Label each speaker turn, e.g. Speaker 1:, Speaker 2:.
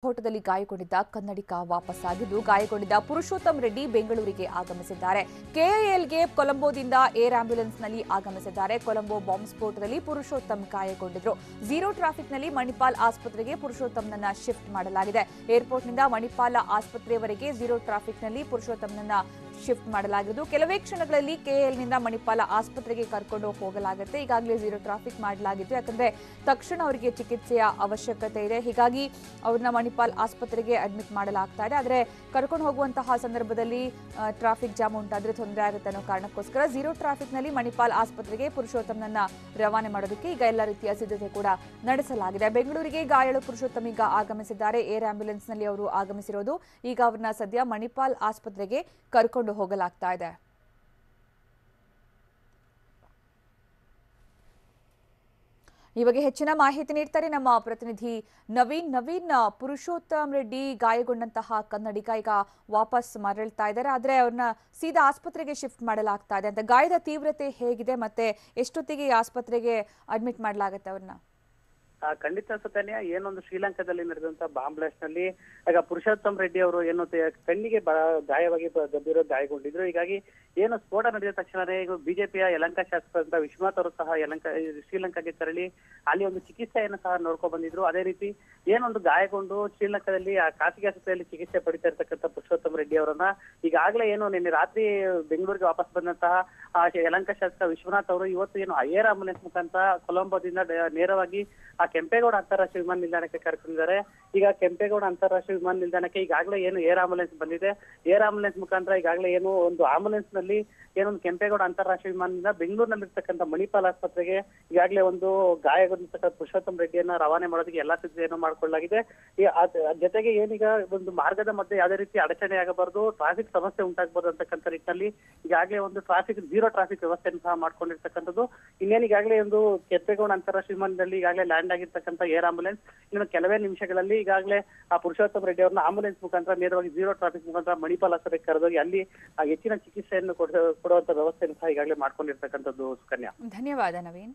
Speaker 1: ಸ್ಫೋಟದಲ್ಲಿ ಗಾಯಗೊಂಡಿದ್ದ ಕನ್ನಡಿಗ ವಾಪಸ್ಸಾಗಿದ್ದು ಗಾಯಗೊಂಡಿದ್ದ ಪುರುಷೋತ್ತಮ್ ರೆಡ್ಡಿ ಬೆಂಗಳೂರಿಗೆ ಆಗಮಿಸಿದ್ದಾರೆ. ಕೆಐಎಲ್ಗೆ ಕೊಲಂಬೋದಿಂದ ಏರ್ ಆಂಬ್ಯುಲೆನ್ಸ್ನಲ್ಲಿ ಆಗಮಿಸಿದ್ದಾರೆ. ಕೊಲಂಬೋ ಬಾಂಬ್ ಸ್ಫೋಟದಲ್ಲಿ ಪುರುಷೋತ್ತಮ್ ಗಾಯಗೊಂಡಿದ್ರು. ಝೀರೋ ಟ್ರಾಫಿಕ್ನಲ್ಲಿ ಮಣಿಪಾಲ್ ಆಸ್ಪತ್ರೆಗೆ ಪುರುಷೋತ್ತಮ್ನನ್ನ ಶಿಫ್ಟ್ ಮಾಡಲಾಗಿದೆ. ಏರ್ಪೋರ್ಟ್ನಿಂದ ಮಣಿಪಾಲ ಆಸ್ಪತ್ರೆಯವರೆಗೆ ಝೀರೋ ಟ್ರಾಫಿಕ್ನಲ್ಲಿ ಪುರುಷೋತ್ತಮ್ನನ್ನ ಶಿಫ್ಟ್ ಮಾಡಲಾಗಿದ್ದು ಕೆಲವೇ ಕ್ಷಣಗಳಲ್ಲಿ ಕೆಎಲ್ನಿಂದ ಮಣಿಪಾಲ ಆಸ್ಪತ್ರೆಗೆ ಕರ್ಕೊಂಡು ಹೋಗಲಾಗುತ್ತೆ. ಈಗಾಗಲೇ ಝೀರೋ ಟ್ರಾಫಿಕ್ ಮಾಡಲಾಗಿತ್ತು, ಯಾಕಂದ್ರೆ ತಕ್ಷಣ ಅವರಿಗೆ ಚಿಕಿತ್ಸೆಯ ಅವಶ್ಯಕತೆ ಇದೆ. ಹೀಗಾಗಿ ಅವ್ರನ್ನ ಮಣಿಪಾಲ್ ಆಸ್ಪತ್ರೆಗೆ ಅಡ್ಮಿಟ್ ಮಾಡಲಾಗ್ತಾ ಇದೆ. ಆದರೆ ಕರ್ಕೊಂಡು ಹೋಗುವಂತಹ ಸಂದರ್ಭದಲ್ಲಿ ಟ್ರಾಫಿಕ್ ಜಾಮ್ ಉಂಟಾದ್ರೆ ತೊಂದರೆ ಆಗುತ್ತೆ ಅನ್ನೋ ಕಾರಣಕ್ಕೋಸ್ಕರ ಝೀರೋ ಟ್ರಾಫಿಕ್ನಲ್ಲಿ ಮಣಿಪಾಲ್ ಆಸ್ಪತ್ರೆಗೆ ಪುರುಷೋತ್ತಮ್ನನ್ನ ರವಾನೆ ಮಾಡೋದಕ್ಕೆ ಈಗ ಎಲ್ಲ ರೀತಿಯ ಸಿದ್ಧತೆ ಕೂಡ ನಡೆಸಲಾಗಿದೆ. ಬೆಂಗಳೂರಿಗೆ ಗಾಯಾಳು ಪುರುಷೋತ್ತಮ್ ಈಗ ಆಗಮಿಸಿದ್ದಾರೆ. ಏರ್ ಆಂಬ್ಯುಲೆನ್ಸ್ನಲ್ಲಿ ಅವರು ಆಗಮಿಸಿರೋದು. ಈಗ ಅವ್ರನ್ನ ಸದ್ಯ ಮಣಿಪಾಲ್ ಆಸ್ಪತ್ರೆಗೆ ಕರ್ಕೊಂಡು ಹೋಗಲಾಗ್ತಾ ಇದೆ. ಈ ಬಗ್ಗೆ ಹೆಚ್ಚಿನ ಮಾಹಿತಿ ನೀಡ್ತಾರೆ ನಮ್ಮ ಪ್ರತಿನಿಧಿ ನವೀನ್. ಪುರುಷೋತ್ತಮ್ ರೆಡ್ಡಿ ಗಾಯಗೊಂಡಂತಹ ಕನ್ನಡಿಗ ಈಗ ವಾಪಸ್ ಮರಳ್ತಾ ಇದ್ದಾರೆ. ಆದ್ರೆ ಅವ್ರನ್ನ ಸೀದಾ ಆಸ್ಪತ್ರೆಗೆ ಶಿಫ್ಟ್ ಮಾಡಲಾಗ್ತಾ ಇದೆ ಅಂತ. ಗಾಯದ ತೀವ್ರತೆ ಹೇಗಿದೆ ಮತ್ತೆ ಎಷ್ಟೊತ್ತಿಗೆ ಈ ಆಸ್ಪತ್ರೆಗೆ ಅಡ್ಮಿಟ್ ಮಾಡಲಾಗುತ್ತೆ ಅವ್ರನ್ನ?
Speaker 2: ಖಂಡಿತ ಸುಕನ್ಯಾ, ಏನೊಂದು ಶ್ರೀಲಂಕಾದಲ್ಲಿ ನಡೆದಂತ ಬಾಂಬ್ ಬ್ಲಾಸ್ಟ್ ನಲ್ಲಿ ಈಗ ಪುರುಷೋತ್ತಮ್ ರೆಡ್ಡಿ ಅವರು ಏನು ಕಣ್ಣಿಗೆ ಗಾಯವಾಗಿ ಗಾಯಗೊಂಡಿದ್ರು. ಹೀಗಾಗಿ ಏನು ಸ್ಫೋಟ ನಡೆದ ತಕ್ಷಣವೇ ಈಗ ಬಿಜೆಪಿಯ ಯಲಹಂಕ ಶಾಸಕರಾದ ವಿಶ್ವನಾಥ್ ಅವರು ಸಹ ಶ್ರೀಲಂಕಾಗೆ ತೆರಳಿ ಅಲ್ಲಿ ಒಂದು ಚಿಕಿತ್ಸೆಯನ್ನು ಸಹ ನೋಡ್ಕೊಂಡ್ ಬಂದಿದ್ರು. ಅದೇ ರೀತಿ ಏನೊಂದು ಗಾಯಗೊಂಡು ಶ್ರೀಲಂಕಾದಲ್ಲಿ ಆ ಖಾಸಗಿ ಆಸ್ಪತ್ರೆಯಲ್ಲಿ ಚಿಕಿತ್ಸೆ ಪಡಿತಾ ಇರ್ತಕ್ಕಂಥ ಪುರುಷೋತ್ತಮ್ ರೆಡ್ಡಿ ಅವರನ್ನ ಈಗಾಗಲೇ ಏನು ನಿನ್ನೆ ರಾತ್ರಿ ಬೆಂಗಳೂರಿಗೆ ವಾಪಸ್ ಬಂದಂತಹ ಯಲಹಂಕ ಶಾಸಕ ವಿಶ್ವನಾಥ್ ಅವರು ಇವತ್ತು ಏನು ಏರ್ ಆಂಬುಲೆನ್ಸ್ ಮುಖಾಂತರ ಕೊಲಂಬೋದಿಂದ ನೇರವಾಗಿ ಆ ಕೆಂಪೇಗೌಡ ಅಂತಾರಾಷ್ಟ್ರೀಯ ವಿಮಾನ ನಿಲ್ದಾಣಕ್ಕೆ ಕರ್ಕೊಂಡಿದ್ದಾರೆ. ಈಗ ಕೆಂಪೇಗೌಡ ಅಂತಾರಾಷ್ಟ್ರೀಯ ವಿಮಾನ ನಿಲ್ದಾಣಕ್ಕೆ ಈಗಾಗಲೇ ಏನು ಏರ್ ಆಂಬುಲೆನ್ಸ್ ಬಂದಿದೆ. ಏರ್ ಆಂಬುಲೆನ್ಸ್ ಮುಖಾಂತರ ಈಗಾಗಲೇ ಏನು ಒಂದು ಆಂಬುಲೆನ್ಸ್ ನಲ್ಲಿ ಏನೊಂದು ಕೆಂಪೇಗೌಡ ಅಂತಾರಾಷ್ಟ್ರೀಯ ವಿಮಾನದಿಂದ ಬೆಂಗಳೂರಿನಲ್ಲಿರ್ತಕ್ಕಂಥ ಮಣಿಪಾಲ್ ಆಸ್ಪತ್ರೆಗೆ ಈಗಾಗಲೇ ಒಂದು ಗಾಯಗೊಂಡಿರ್ತಕ್ಕಂಥ ಪುರುಷೋತ್ತಮ್ ರೆಡ್ಡಿಯನ್ನ ರವಾನೆ ಮಾಡೋದಕ್ಕೆ ಎಲ್ಲಾ ಸಿದ್ಧತೆಯನ್ನು ಮಾಡಿಕೊಳ್ಳಲಾಗಿದೆ. ಜೊತೆಗೆ ಏನೀಗ ಒಂದು ಮಾರ್ಗದ ಮಧ್ಯೆ ಯಾವುದೇ ರೀತಿ ಅಡಚಣೆ ಆಗಬಾರದು, ಟ್ರಾಫಿಕ್ ಸಮಸ್ಯೆ ಉಂಟಾಗಬಾರದು ಅಂತಕ್ಕಂಥ ನಿಟ್ಟಿನಲ್ಲಿ ಈಗಾಗಲೇ ಒಂದು ಝೀರೋ ಟ್ರಾಫಿಕ್ ವ್ಯವಸ್ಥೆಯನ್ನು ಸಹ ಮಾಡ್ಕೊಂಡಿರ್ತಕ್ಕಂಥದ್ದು. ಇನ್ನೇನು ಈಗಾಗಲೇ ಒಂದು ಕೆಂಪೇಗೌಡ ಅಂತಾರಾಷ್ಟ್ರೀಯ ವಿಮಾನದಲ್ಲಿ ಈಗಾಗಲೇ ಲ್ಯಾಂಡ್ ಆಗಿರ್ತಕ್ಕಂಥ ಏರ್ ಆಂಬುಲೆನ್ಸ್ ಇನ್ನು ಕೆಲವೇ ನಿಮಿಷಗಳಲ್ಲಿ ಈಗಾಗಲೇ ಆ ಪುರುಷೋತ್ತಮ್ ರೆಡ್ಡಿ ಅವರನ್ನ ಆಂಬುಲೆನ್ಸ್ ಮುಖಾಂತರ ನೇರವಾಗಿ ಝೀರೋ ಟ್ರಾಫಿಕ್ ಮುಖಾಂತರ ಮಣಿಪಾಲ್ ಆಸ್ಪತ್ರೆಗೆ ಕರೆದೋಗಿ ಅಲ್ಲಿ ಹೆಚ್ಚಿನ ಚಿಕಿತ್ಸೆಯನ್ನು ಕೊಡುವಂತ ವ್ಯವಸ್ಥೆಯನ್ನು ಸಹ ಈಗಾಗಲೇ ಮಾಡ್ಕೊಂಡಿರ್ತಕ್ಕಂಥದ್ದು. ಸುಕನ್ಯಾ,
Speaker 1: ಧನ್ಯವಾದ ನವೀನ್.